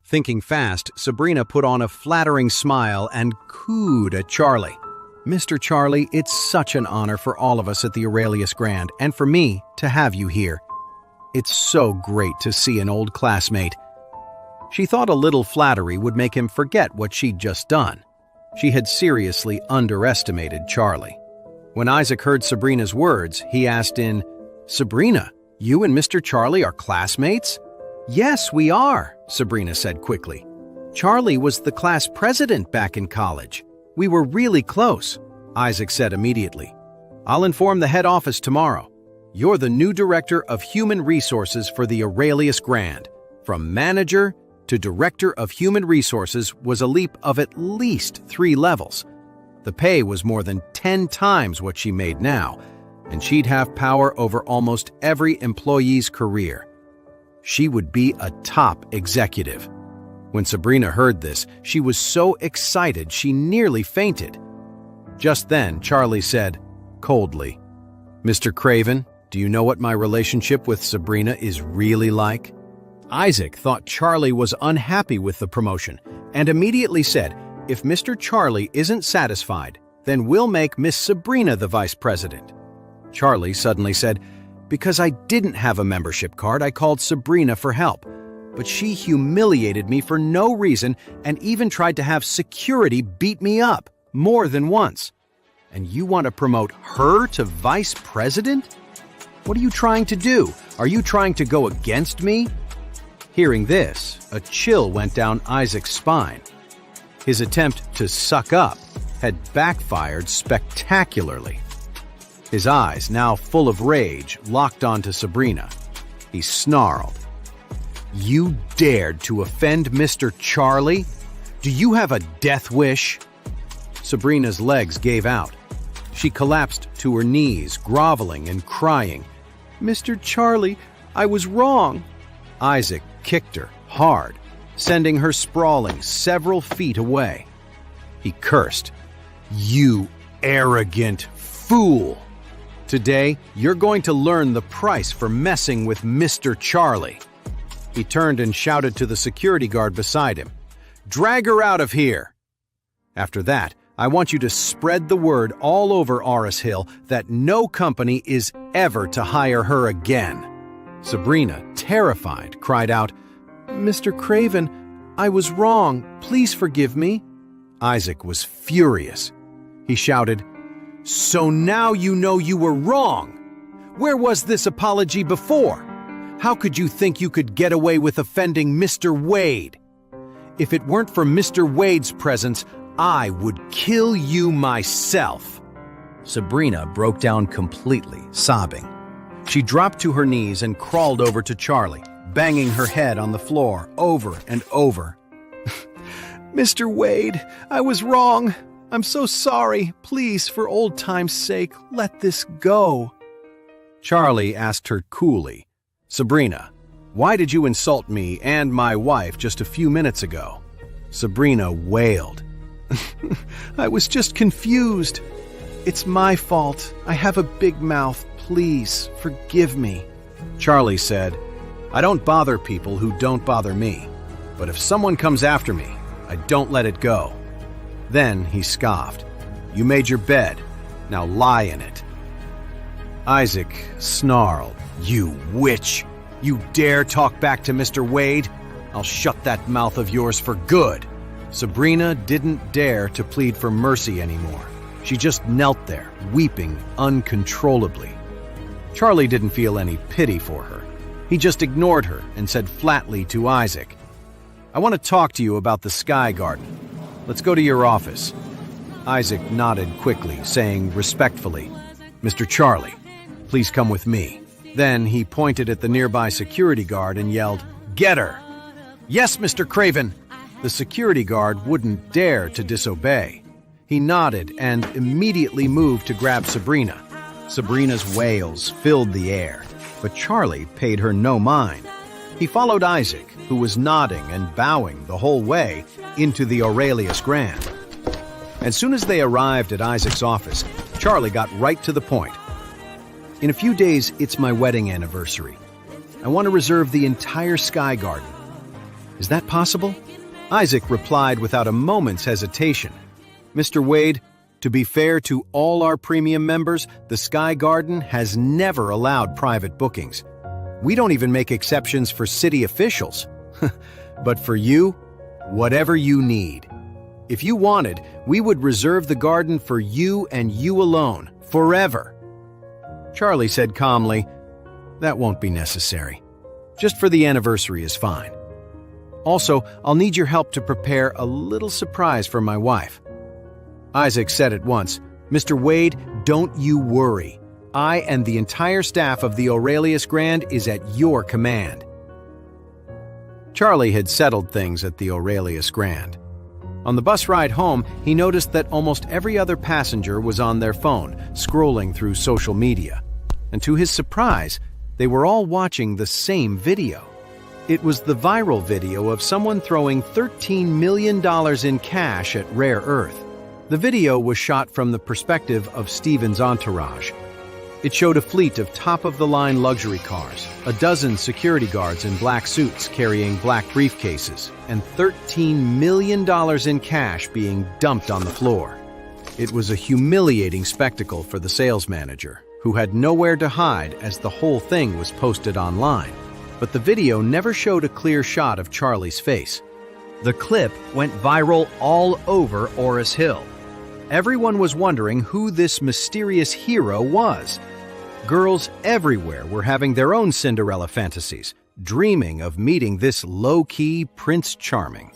Thinking fast, Sabrina put on a flattering smile and cooed at Charlie. "Mr. Charlie, it's such an honor for all of us at the Aurelius Grand, and for me to have you here. It's so great to see an old classmate." She thought a little flattery would make him forget what she'd just done. She had seriously underestimated Charlie. When Isaac heard Sabrina's words, he asked "Sabrina, you and Mr. Charlie are classmates?" "Yes, we are," Sabrina said quickly. "Charlie was the class president back in college. We were really close," Isaac said immediately. "I'll inform the head office tomorrow. You're the new director of human resources for the Aurelius Grand. From manager to director of human resources was a leap of at least 3 levels. The pay was more than 10 times what she made now, and she'd have power over almost every employee's career. She would be a top executive." When Sabrina heard this, she was so excited she nearly fainted. Just then, Charlie said, coldly, "Mr. Craven, do you know what my relationship with Sabrina is really like?" Isaac thought Charlie was unhappy with the promotion and immediately said, "If Mr. Charlie isn't satisfied, then we'll make Miss Sabrina the vice president." Charlie suddenly said, "Because I didn't have a membership card, I called Sabrina for help. But she humiliated me for no reason and even tried to have security beat me up more than once. And you want to promote her to vice president? What are you trying to do? Are you trying to go against me?" Hearing this, a chill went down Isaac's spine. His attempt to suck up had backfired spectacularly. His eyes, now full of rage, locked onto Sabrina. He snarled, "You dared to offend Mr. Charlie? Do you have a death wish?" Sabrina's legs gave out. She collapsed to her knees, groveling and crying, "Mr. Charlie, I was wrong." Isaac kicked her hard, sending her sprawling several feet away. He cursed, "You arrogant fool! Today, you're going to learn the price for messing with Mr. Charlie." He turned and shouted to the security guard beside him, "Drag her out of here!" After that, I want you to spread the word all over Auris Hill that no company is ever to hire her again. Sabrina, terrified, cried out, "Mr. Craven, I was wrong. Please forgive me." Isaac was furious. He shouted, "So now you know you were wrong! Where was this apology before? How could you think you could get away with offending Mr. Wade? If it weren't for Mr. Wade's presence, I would kill you myself." Sabrina broke down completely, sobbing. She dropped to her knees and crawled over to Charlie, banging her head on the floor over and over. "Mr. Wade, I was wrong. I'm so sorry. Please, for old time's sake, let this go." Charlie asked her coolly, "Sabrina, why did you insult me and my wife just a few minutes ago?" Sabrina wailed, "I was just confused. It's my fault. I have a big mouth. Please, forgive me." Charlie said, "I don't bother people who don't bother me. But if someone comes after me, I don't let it go." Then he scoffed, "You made your bed. Now lie in it." Isaac snarled, "You witch! You dare talk back to Mr. Wade? I'll shut that mouth of yours for good." Sabrina didn't dare to plead for mercy anymore. She just knelt there, weeping uncontrollably. Charlie didn't feel any pity for her. He just ignored her and said flatly to Isaac, "I want to talk to you about the Sky Garden. Let's go to your office." Isaac nodded quickly, saying respectfully, "Mr. Charlie, please come with me." Then he pointed at the nearby security guard and yelled, "Get her!" "Yes, Mr. Craven!" The security guard wouldn't dare to disobey. He nodded and immediately moved to grab Sabrina. Sabrina's wails filled the air, but Charlie paid her no mind. He followed Isaac, who was nodding and bowing the whole way, into the Aurelius Grand. As soon as they arrived at Isaac's office, Charlie got right to the point. "In a few days, it's my wedding anniversary. I want to reserve the entire Sky Garden. Is that possible? Isaac replied without a moment's hesitation. Mr. Wade, to be fair to all our premium members, the Sky Garden has never allowed private bookings. We don't even make exceptions for city officials. But for you, whatever you need. If you wanted, we would reserve the garden for you and you alone, forever. Charlie said calmly, "That won't be necessary. Just for the anniversary is fine. Also, I'll need your help to prepare a little surprise for my wife." Isaac said at once, "Mr. Wade, don't you worry. I and the entire staff of the Aurelius Grand is at your command." Charlie had settled things at the Aurelius Grand. On the bus ride home, he noticed that almost every other passenger was on their phone, scrolling through social media. And to his surprise, they were all watching the same video. It was the viral video of someone throwing $13 million in cash at Rare Earth. The video was shot from the perspective of Steven's entourage. It showed a fleet of top-of-the-line luxury cars, a dozen security guards in black suits carrying black briefcases, and $13 million in cash being dumped on the floor. It was a humiliating spectacle for the sales manager, who had nowhere to hide as the whole thing was posted online. But the video never showed a clear shot of Charlie's face. The clip went viral all over Oris Hill. Everyone was wondering who this mysterious hero was. Girls everywhere were having their own Cinderella fantasies, dreaming of meeting this low-key Prince Charming.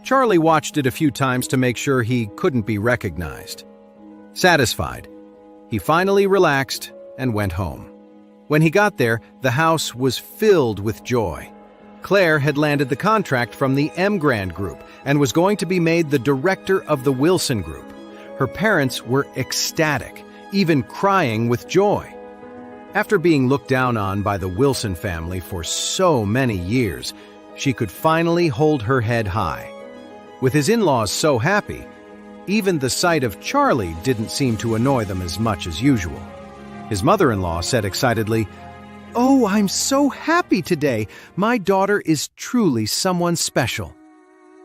Charlie watched it a few times to make sure he couldn't be recognized. Satisfied, he finally relaxed and went home. When he got there, the house was filled with joy. Claire had landed the contract from the Grand Group and was going to be made the director of the Wilson Group. Her parents were ecstatic, even crying with joy. After being looked down on by the Wilson family for so many years, she could finally hold her head high. With his in-laws so happy, even the sight of Charlie didn't seem to annoy them as much as usual. His mother-in-law said excitedly, "Oh, I'm so happy today. My daughter is truly someone special."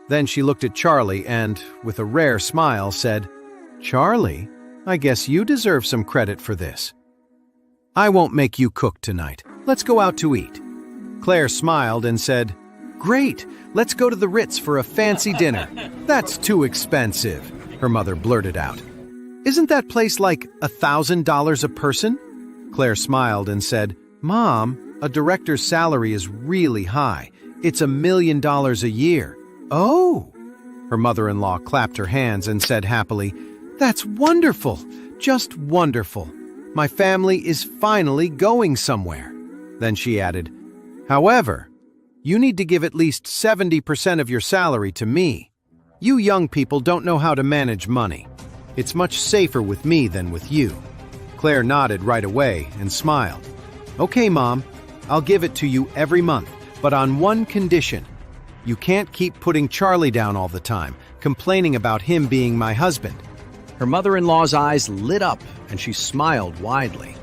Then she looked at Charlie and, with a rare smile, said, "Charlie, I guess you deserve some credit for this. I won't make you cook tonight. Let's go out to eat." Claire smiled and said, "Great, let's go to the Ritz for a fancy dinner." "That's too expensive," her mother blurted out. "Isn't that place like $1,000 a person?" Claire smiled and said, "Mom, a director's salary is really high. It's $1 million a year." "Oh!" Her mother-in-law clapped her hands and said happily, "That's wonderful, just wonderful. My family is finally going somewhere." Then she added, "However, you need to give at least 70% of your salary to me. You young people don't know how to manage money. It's much safer with me than with you." Claire nodded right away and smiled. "Okay, Mom, I'll give it to you every month, but on one condition. You can't keep putting Charlie down all the time, complaining about him being my husband." Her mother-in-law's eyes lit up and she smiled widely.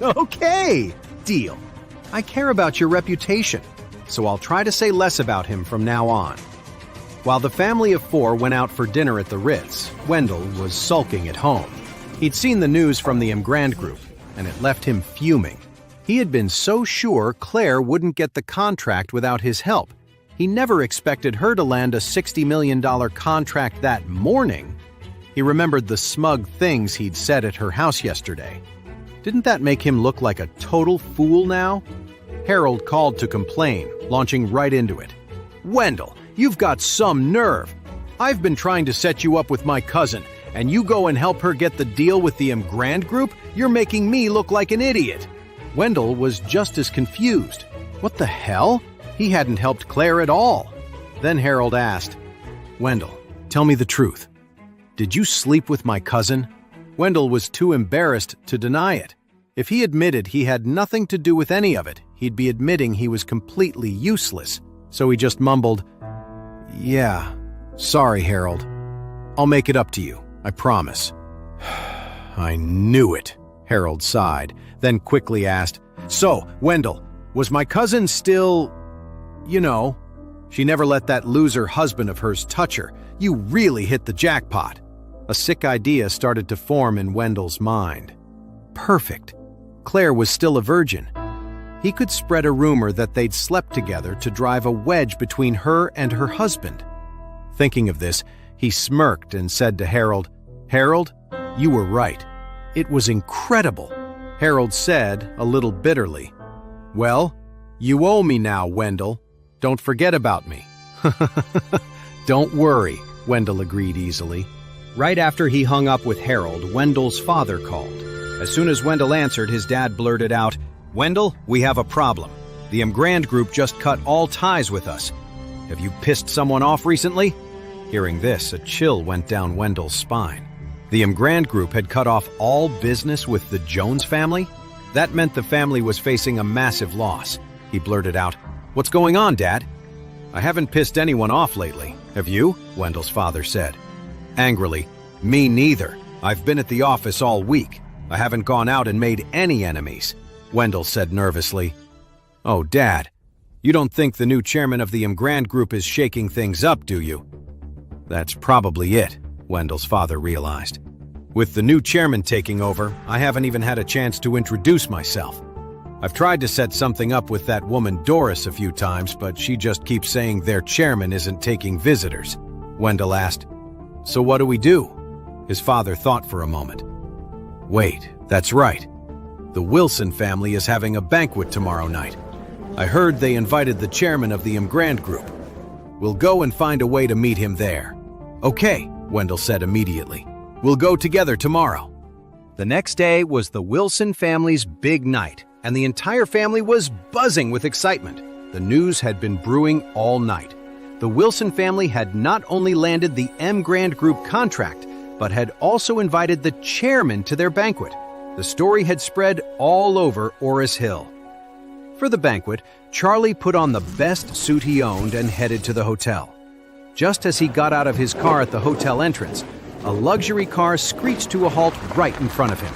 "Okay, deal. I care about your reputation, so I'll try to say less about him from now on." While the family of four went out for dinner at the Ritz, Wendell was sulking at home. He'd seen the news from the Grand Group, and it left him fuming. He had been so sure Claire wouldn't get the contract without his help. He never expected her to land a $60 million contract that morning. He remembered the smug things he'd said at her house yesterday. Didn't that make him look like a total fool now? Harold called to complain, launching right into it. "Wendell, you've got some nerve. I've been trying to set you up with my cousin, and you go and help her get the deal with the Grand Group? You're making me look like an idiot." Wendell was just as confused. What the hell? He hadn't helped Claire at all. Then Harold asked, "Wendell, tell me the truth. Did you sleep with my cousin?" Wendell was too embarrassed to deny it. If he admitted he had nothing to do with any of it, he'd be admitting he was completely useless. So he just mumbled, "Yeah, sorry, Harold. I'll make it up to you, I promise." "I knew it," Harold sighed, then quickly asked, "So, Wendell, was my cousin still, She never let that loser husband of hers touch her. You really hit the jackpot. A sick idea started to form in Wendell's mind. Perfect. Claire was still a virgin. He could spread a rumor that they'd slept together to drive a wedge between her and her husband. Thinking of this, he smirked and said to Harold, "Harold, you were right. It was incredible." Harold said, a little bitterly, "Well, you owe me now, Wendell. Don't forget about me." "Don't worry," Wendell agreed easily. Right after he hung up with Harold, Wendell's father called. As soon as Wendell answered, his dad blurted out, "Wendell, we have a problem. The Grand group just cut all ties with us. Have you pissed someone off recently?" Hearing this, a chill went down Wendell's spine. The Grand group had cut off all business with the Jones family? That meant the family was facing a massive loss. He blurted out, "What's going on, Dad?" "I haven't pissed anyone off lately. Have you?" Wendell's father said. Angrily, "Me neither. I've been at the office all week. I haven't gone out and made any enemies." Wendell said nervously, "Oh, Dad, you don't think the new chairman of the Grand group is shaking things up, do you?" That's probably it, Wendell's father realized. With the new chairman taking over, I haven't even had a chance to introduce myself. I've tried to set something up with that woman Doris a few times, but she just keeps saying their chairman isn't taking visitors. Wendell asked, "So what do we do?" His father thought for a moment. "Wait, that's right. The Wilson family is having a banquet tomorrow night. I heard they invited the chairman of the Grand group. We'll go and find a way to meet him there." "Okay," Wendell said immediately. "We'll go together tomorrow." The next day was the Wilson family's big night, and the entire family was buzzing with excitement. The news had been brewing all night. The Wilson family had not only landed the Grand group contract, but had also invited the chairman to their banquet. The story had spread all over Oris Hill. For the banquet, Charlie put on the best suit he owned and headed to the hotel. Just as he got out of his car at the hotel entrance, a luxury car screeched to a halt right in front of him.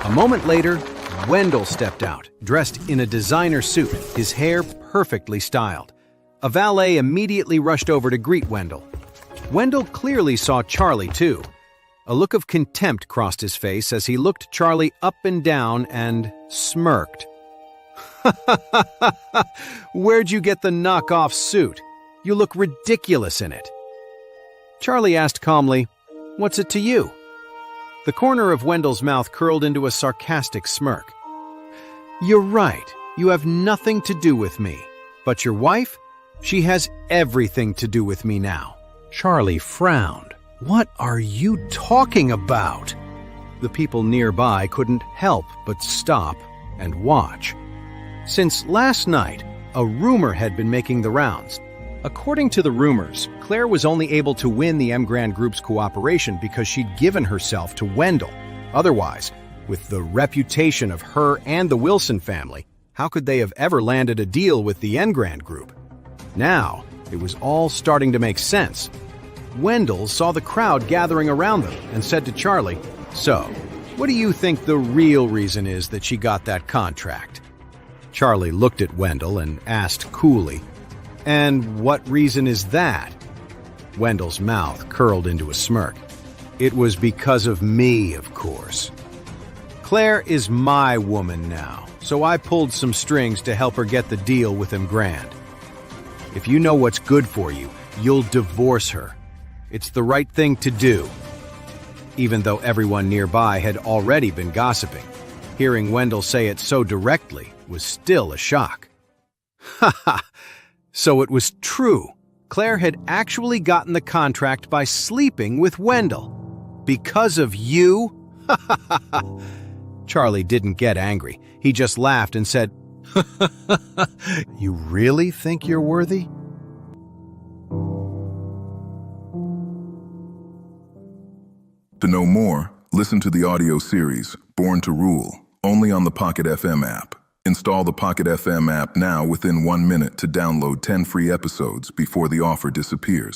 A moment later, Wendell stepped out, dressed in a designer suit, his hair perfectly styled. A valet immediately rushed over to greet Wendell. Wendell clearly saw Charlie, too. A look of contempt crossed his face as he looked Charlie up and down and smirked. "Where'd you get the knockoff suit? You look ridiculous in it." Charlie asked calmly, "What's it to you?" The corner of Wendell's mouth curled into a sarcastic smirk. "You're right. You have nothing to do with me. But your wife? She has everything to do with me now." Charlie frowned. "What are you talking about?" The people nearby couldn't help but stop and watch. Since last night, a rumor had been making the rounds. According to the rumors, Claire was only able to win the Grand group's cooperation because she'd given herself to Wendell. Otherwise, with the reputation of her and the Wilson family, how could they have ever landed a deal with the Grand group? Now, it was all starting to make sense. Wendell saw the crowd gathering around them and said to Charlie, "So, what do you think the real reason is that she got that contract?" Charlie looked at Wendell and asked coolly, "And what reason is that?" Wendell's mouth curled into a smirk. "It was because of me, of course. Claire is my woman now, so I pulled some strings to help her get the deal with Grand. If you know what's good for you, you'll divorce her. It's the right thing to do." Even though everyone nearby had already been gossiping, hearing Wendell say it so directly was still a shock. "Ha ha! So it was true. Claire had actually gotten the contract by sleeping with Wendell. Because of you?" Ha ha ha ha! Charlie didn't get angry. He just laughed and said, "You really think you're worthy?" To know more, listen to the audio series, Born to Rule, only on the Pocket FM app. Install the Pocket FM app now within 1 minute to download 10 free episodes before the offer disappears.